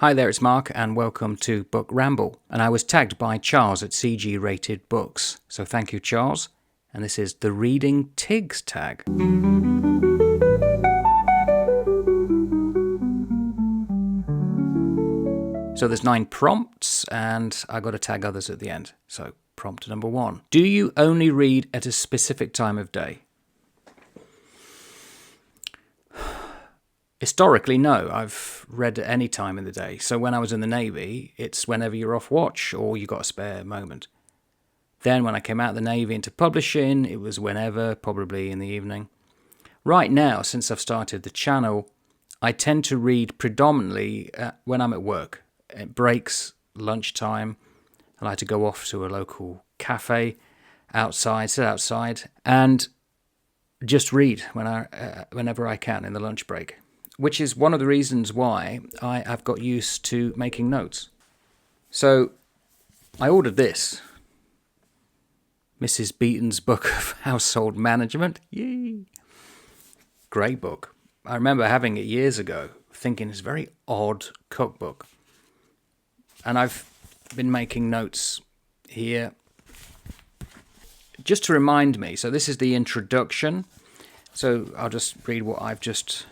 Hi there, it's Mark, and welcome to Book-ramble. And I was tagged by Charles at CG Rated Books. So thank you, Charles. And this is the Reading Tics Tag. So there's 9 prompts, and I got to tag others at the end. So prompt number 1. Do you only read at a specific time of day? Historically, no. I've read at any time in the day. So when I was in the Navy, it's whenever you're off watch or you got a spare moment. Then when I came out of the Navy into publishing, it was whenever, probably in the evening. Right now, since I've started the channel, I tend to read predominantly when I'm at work. At breaks, lunchtime. I like to go off to a local cafe outside, sit outside, and just read whenever I can in the lunch break. Which is one of the reasons why I have got used to making notes. So I ordered this. Mrs. Beaton's Book of Household Management. Yay! Great book. I remember having it years ago, thinking it's a very odd cookbook. And I've been making notes here just to remind me. So this is the introduction. So I'll just read what I've just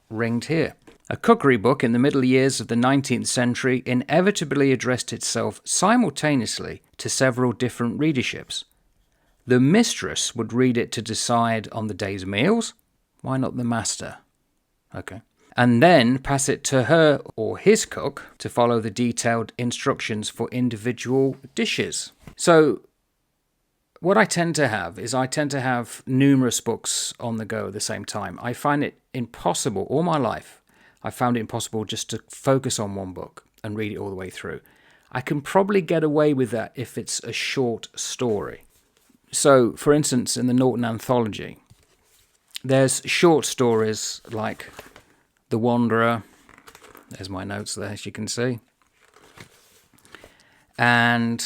ringed here. A cookery book in the middle years of the 19th century inevitably addressed itself simultaneously to several different readerships. The mistress would read it to decide on the day's meals. Why not the master? Okay. And then pass it to her or his cook to follow the detailed instructions for individual dishes. So what I tend to have numerous books on the go at the same time. I find it impossible, all my life, I found it impossible just to focus on one book and read it all the way through. I can probably get away with that if it's a short story. So, for instance, in the Norton Anthology, there's short stories like The Wanderer. There's my notes there, as you can see. And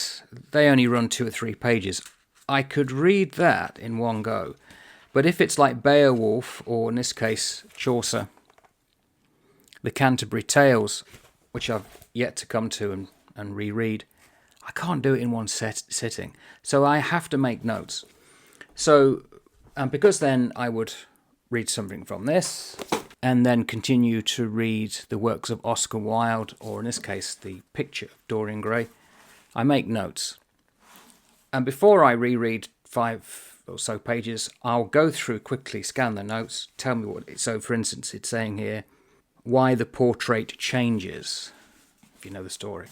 they only run 2 or 3 pages. I could read that in one go. But if it's like Beowulf, or in this case, Chaucer, the Canterbury Tales, which I've yet to come to and reread, I can't do it in one sitting. So I have to make notes. So, and because then I would read something from this, and then continue to read the works of Oscar Wilde, or in this case, the Picture of Dorian Gray, I make notes. And before I reread 5 or so pages, I'll go through quickly, scan the notes, tell me what. So, for instance, it's saying here, why the portrait changes, if you know the story.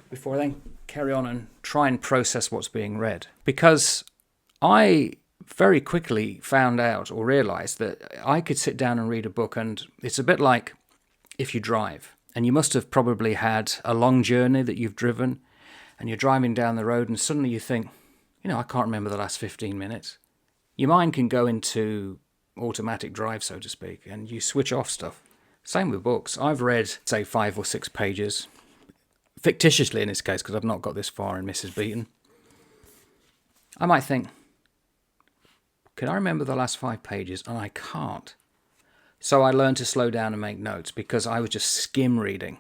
Before I then carry on and try and process what's being read. Because I very quickly found out or realized that I could sit down and read a book, and it's a bit like if you drive. And you must have probably had a long journey that you've driven, and you're driving down the road and suddenly you think, I can't remember the last 15 minutes. Your mind can go into automatic drive, so to speak, and you switch off stuff. Same with books. I've read, say, 5 or 6 pages, fictitiously in this case, because I've not got this far in Mrs. Beaton. I might think, can I remember the last 5 pages? And I can't. So I learned to slow down and make notes because I was just skim reading.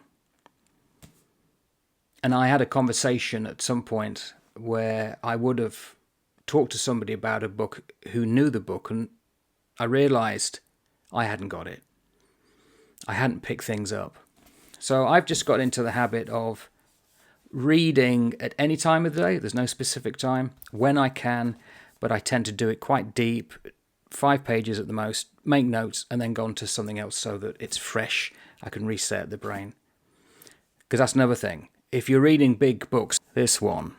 And I had a conversation at some point where I would have talked to somebody about a book who knew the book, and I realized I hadn't got it. I hadn't picked things up. So I've just got into the habit of reading at any time of the day. There's no specific time, when I can, but I tend to do it quite deep, 5 pages at the most, make notes, and then go on to something else so that it's fresh. I can reset the brain. Because that's another thing. If you're reading big books, this one.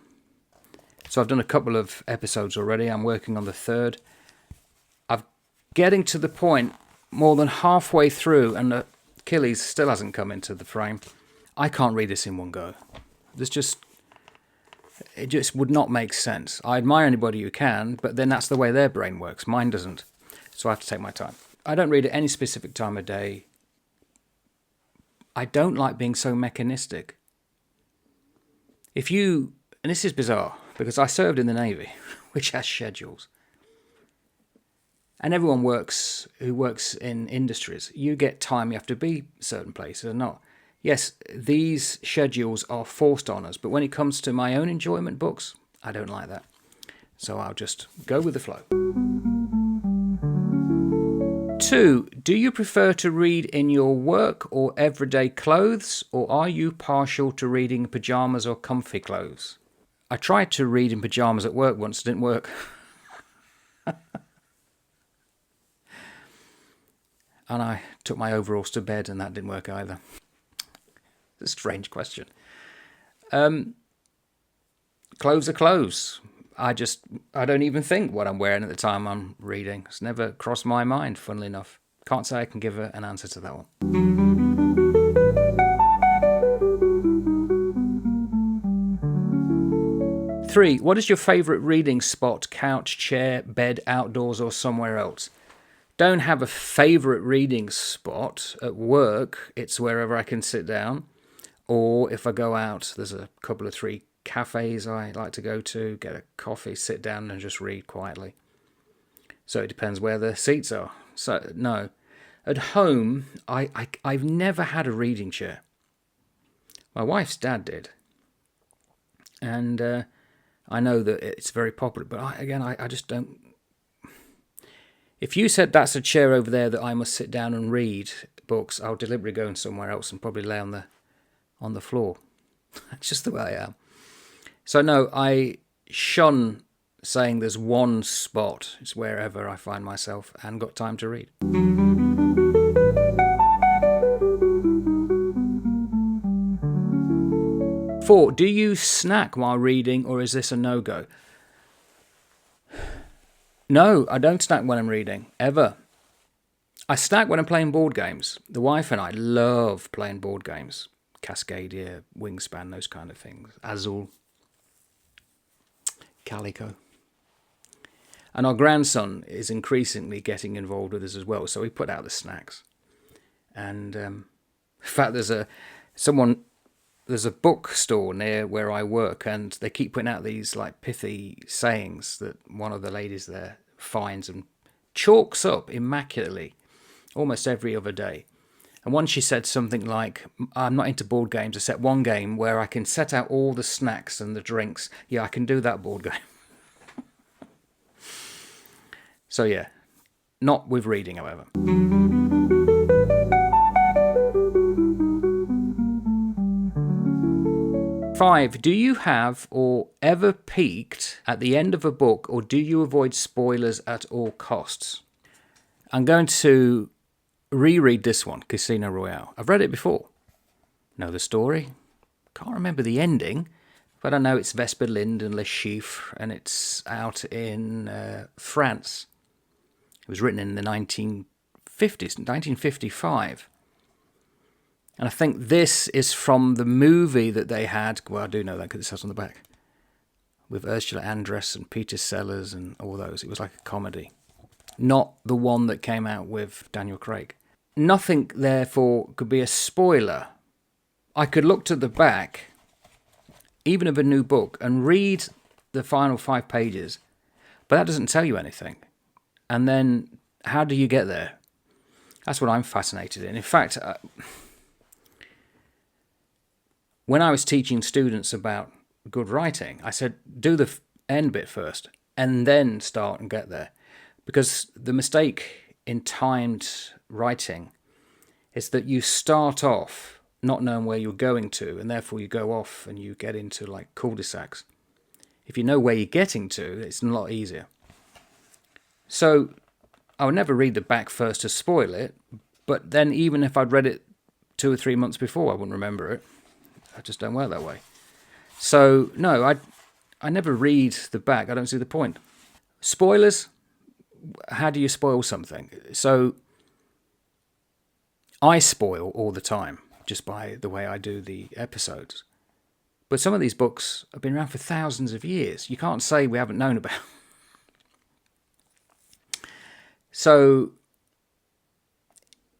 So I've done a couple of episodes already. I'm working on the 3rd. I'm getting to the point more than halfway through, and Achilles still hasn't come into the frame. I can't read this in one go. It just would not make sense. I admire anybody who can, but then that's the way their brain works. Mine doesn't. So I have to take my time. I don't read at any specific time of day. I don't like being so mechanistic. And this is bizarre, because I served in the Navy, which has schedules. And everyone who works in industries, you get time, you have to be certain places or not. Yes, these schedules are forced on us, but when it comes to my own enjoyment books, I don't like that. So I'll just go with the flow. 2, do you prefer to read in your work or everyday clothes, or are you partial to reading in pyjamas or comfy clothes? I tried to read in pyjamas at work once, it didn't work. And I took my overalls to bed and that didn't work either. It's a strange question. Clothes are clothes. I don't even think what I'm wearing at the time I'm reading. It's never crossed my mind, funnily enough. Can't say I can give an answer to that one. 3, what is your favourite reading spot? Couch, chair, bed, outdoors or somewhere else? Don't have a favourite reading spot. At work, it's wherever I can sit down. Or if I go out, there's a couple of 3 cafes I like to go to, get a coffee, sit down and just read quietly. So it depends where the seats are. So, no. At home, I've never had a reading chair. My wife's dad did. And I know that it's very popular, but I just don't... If you said that's a chair over there that I must sit down and read books, I'll deliberately go in somewhere else and probably lay on the floor. That's just the way I am. So no, I shun saying there's one spot. It's wherever I find myself and got time to read. 4, do you snack while reading, or is this a no-go? No, I don't snack when I'm reading, ever. I snack when I'm playing board games. The wife and I love playing board games. Cascadia, Wingspan, those kind of things. Azul, Calico. And our grandson is increasingly getting involved with us as well, so we put out the snacks. And in fact, there's a bookstore near where I work, and they keep putting out these like pithy sayings that one of the ladies there finds and chalks up immaculately almost every other day. And once she said something like, I'm not into board games, except one game where I can set out all the snacks and the drinks. Yeah, I can do that board game. So yeah, not with reading, however. 5, do you have or ever peeked at the end of a book, or do you avoid spoilers at all costs? I'm going to reread this one, Casino Royale. I've read it before. Know the story. Can't remember the ending, but I know it's Vesper Lind and Le Chiffre, and it's out in France. It was written in the 1950s, 1955. And I think this is from the movie that they had. Well, I do know that because it says on the back. With Ursula Andress and Peter Sellers and all those. It was like a comedy. Not the one that came out with Daniel Craig. Nothing, therefore, could be a spoiler. I could look to the back, even of a new book, and read the final 5 pages. But that doesn't tell you anything. And then, how do you get there? That's what I'm fascinated in. In fact... when I was teaching students about good writing, I said, do the end bit first and then start and get there. Because the mistake in timed writing is that you start off not knowing where you're going to, and therefore you go off and you get into like cul-de-sacs. If you know where you're getting to, it's a lot easier. So I would never read the back first to spoil it, but then even if I'd read it 2 or 3 months before, I wouldn't remember it. I just don't work that way. So, no, I never read the back. I don't see the point. Spoilers, how do you spoil something? So, I spoil all the time, just by the way I do the episodes. But some of these books have been around for thousands of years. You can't say we haven't known about. So,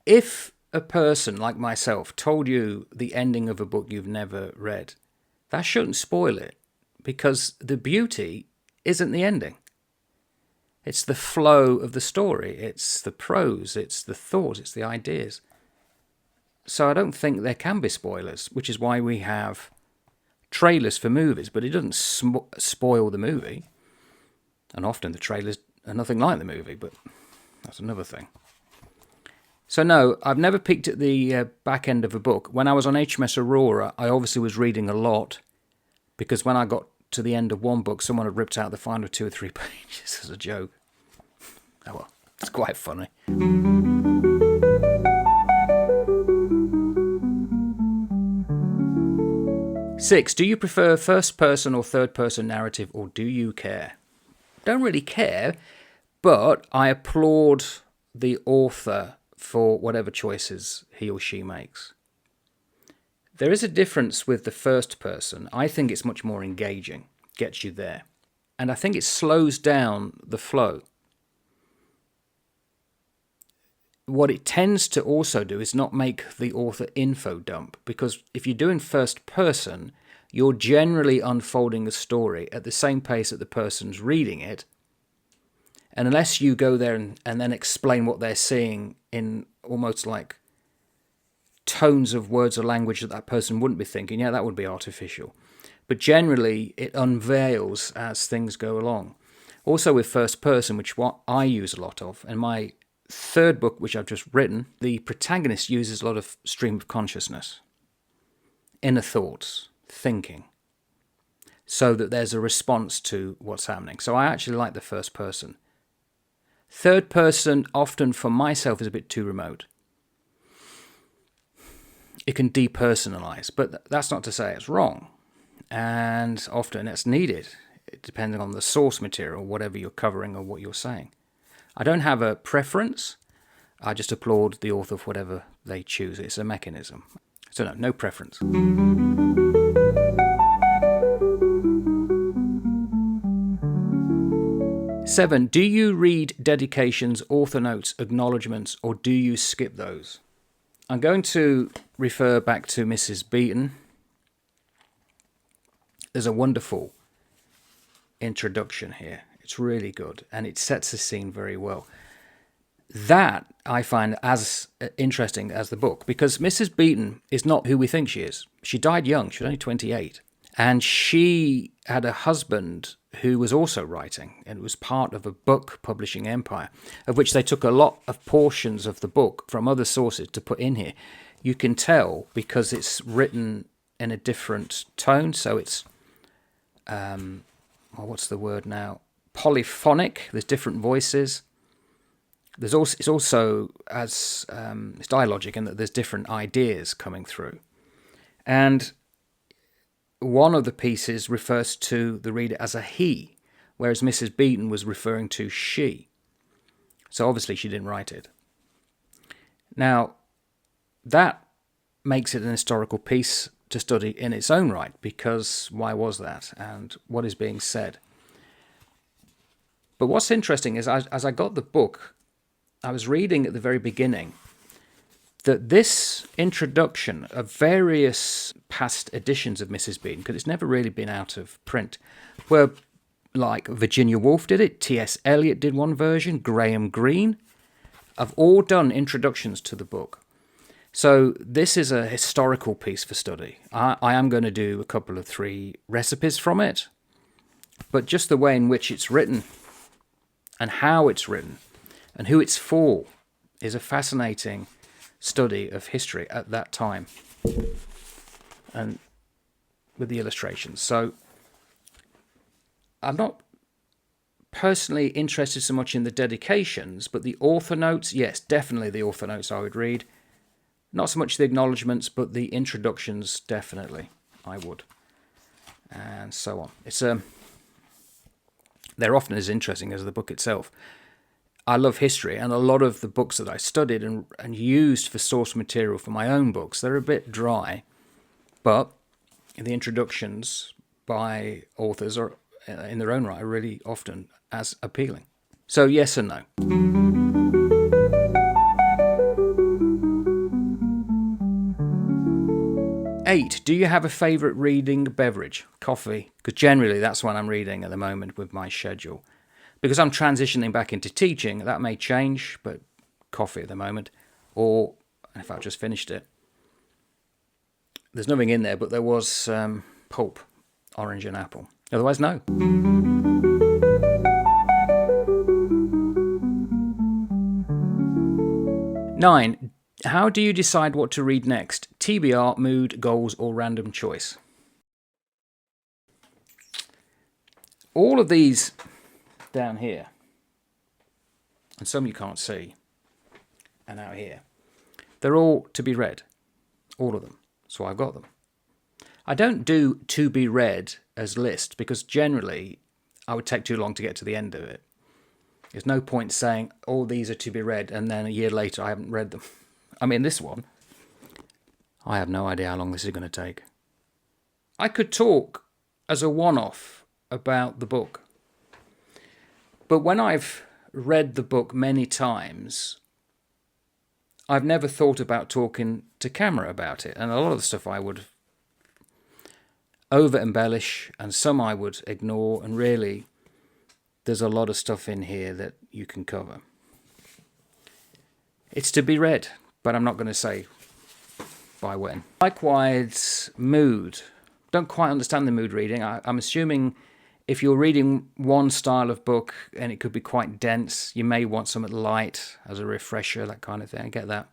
if a person like myself told you the ending of a book you've never read, that shouldn't spoil it, because the beauty isn't the ending. It's the flow of the story. It's the prose. It's the thought. It's the ideas. So I don't think there can be spoilers, which is why we have trailers for movies, but it doesn't spoil the movie. And often the trailers are nothing like the movie, but that's another thing. So no, I've never peeked at the back end of a book. When I was on HMS Aurora, I obviously was reading a lot, because when I got to the end of one book, someone had ripped out the final 2 or 3 pages as a joke. Oh well, it's quite funny. 6. Do you prefer first-person or third-person narrative, or do you care? Don't really care, but I applaud the author for whatever choices he or she makes. There is a difference with the first person. I think it's much more engaging, gets you there. And I think it slows down the flow. What it tends to also do is not make the author info dump, because if you're doing first person, you're generally unfolding a story at the same pace that the person's reading it. And unless you go there and then explain what they're seeing in almost like tones of words or language that person wouldn't be thinking, yeah, that would be artificial. But generally, it unveils as things go along. Also with first person, which what I use a lot of, and my third book, which I've just written, the protagonist uses a lot of stream of consciousness, inner thoughts, thinking, so that there's a response to what's happening. So I actually like the first person. Third person, often for myself, is a bit too remote. It can depersonalize, but that's not to say it's wrong. And often it's needed, depending on the source material, whatever you're covering or what you're saying. I don't have a preference. I just applaud the author for whatever they choose. It's a mechanism. So no preference. 7. Do you read dedications, author notes, acknowledgements, or do you skip those? I'm going to refer back to Mrs. Beeton. There's a wonderful introduction here. It's really good, and it sets the scene very well. That I find as interesting as the book, because Mrs. Beeton is not who we think she is. She died young. She was only 28. And she had a husband who was also writing, and it was part of a book publishing empire, of which they took a lot of portions of the book from other sources to put in here. You can tell because it's written in a different tone, so it's, what's the word now? Polyphonic. There's different voices. There's also, it's also as it's dialogic in that there's different ideas coming through. And one of the pieces refers to the reader as a he, whereas Mrs. Beeton was referring to she. So obviously she didn't write it. Now, that makes it an historical piece to study in its own right, because why was that, and what is being said? But what's interesting is, as I got the book, I was reading at the very beginning that this introduction of various past editions of Mrs. Beeton, because it's never really been out of print, were like Virginia Woolf did it, T.S. Eliot did one version, Graham Greene, have all done introductions to the book. So this is a historical piece for study. I am going to do a couple of 3 recipes from it, but just the way in which it's written and how it's written and who it's for is a fascinating study of history at that time, and with the illustrations. So I'm not personally interested so much in the dedications, but the author notes, yes, definitely the author notes I would read. Not so much the acknowledgements, but the introductions, definitely I would, and so on. It's they're often as interesting as the book itself. I love history, and a lot of the books that I studied and used for source material for my own books, they're a bit dry, but the introductions by authors are, in their own right, are really often as appealing. So yes and no. 8. Do you have a favourite reading beverage? Coffee, because generally that's what I'm reading at the moment with my schedule. Because I'm transitioning back into teaching, that may change, but coffee at the moment. Or, if I've just finished it, there's nothing in there, but there was pulp, orange and apple. Otherwise, no. 9. How do you decide what to read next? TBR, mood, goals, or random choice? All of these down here, and some you can't see, and out here, they're all to be read. All of them. So I've got them. I don't do to be read as list, because generally I would take too long to get to the end of it. There's no point saying, all these are to be read, and then a year later I haven't read them. I mean, this one, I have no idea how long this is going to take. I could talk as a one-off about the book. But when I've read the book many times, I've never thought about talking to camera about it. And a lot of the stuff I would over-embellish, and some I would ignore, and really, there's a lot of stuff in here that you can cover. It's to be read, but I'm not going to say by when. Likewise, mood. Don't quite understand the mood reading. I'm assuming if you're reading one style of book and it could be quite dense, you may want something light as a refresher, that kind of thing. I get that,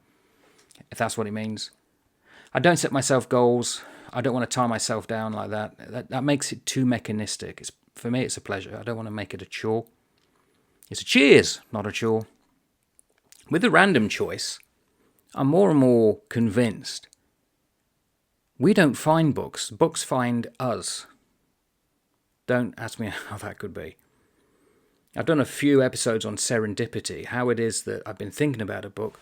if that's what it means. I don't set myself goals. I don't want to tie myself down like that. That makes it too mechanistic. For me, it's a pleasure. I don't want to make it a chore. It's a cheers, not a chore. With the random choice, I'm more and more convinced we don't find books. Books find us. Don't ask me how that could be. I've done a few episodes on serendipity, how it is that I've been thinking about a book,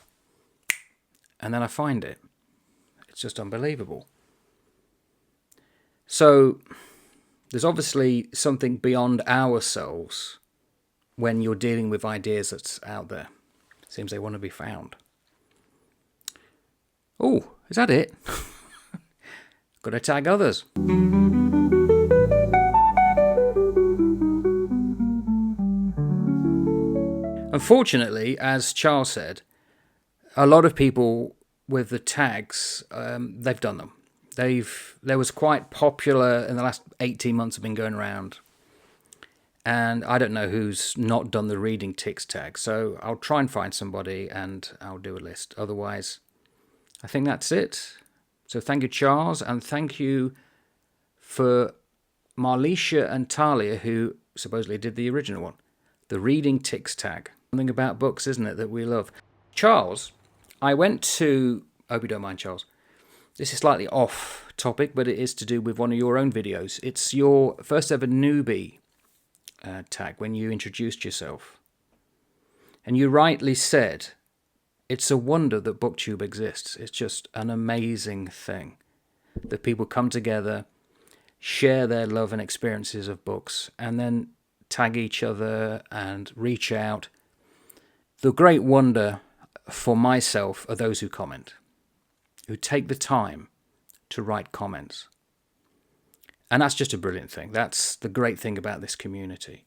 and then I find it. It's just unbelievable. So there's obviously something beyond ourselves when you're dealing with ideas that's out there. It seems they want to be found. Oh, is that it? Got to tag others. Unfortunately, as Charles said, a lot of people with the tags, they've done them. There was quite popular in the last 18 months have been going around. And I don't know who's not done the Reading Tics Tag. So I'll try and find somebody and I'll do a list. Otherwise, I think that's it. So thank you, Charles. And thank you for Marlicia and Talia, who supposedly did the original one. The Reading Tics Tag. Something about books, isn't it, that we love. Charles, I went to... I hope you don't mind, Charles. This is slightly off topic, but it is to do with one of your own videos. It's your first ever newbie tag when you introduced yourself. And you rightly said, it's a wonder that BookTube exists. It's just an amazing thing that people come together, share their love and experiences of books, and then tag each other and reach out. The great wonder for myself are those who comment, who take the time to write comments. And that's just a brilliant thing. That's the great thing about this community.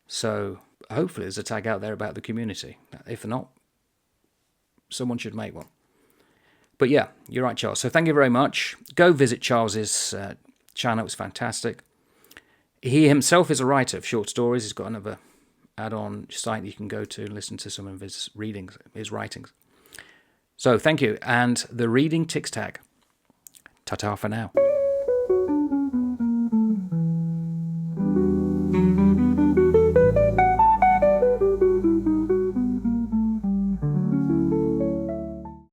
So hopefully there's a tag out there about the community. If not, someone should make one. But yeah, you're right, Charles. So thank you very much. Go visit Charles's channel. It's fantastic. He himself is a writer of short stories. He's got another add-on site you can go to and listen to some of his readings, his writings. So thank you. And the Reading Tics Tag. Ta-ta for now.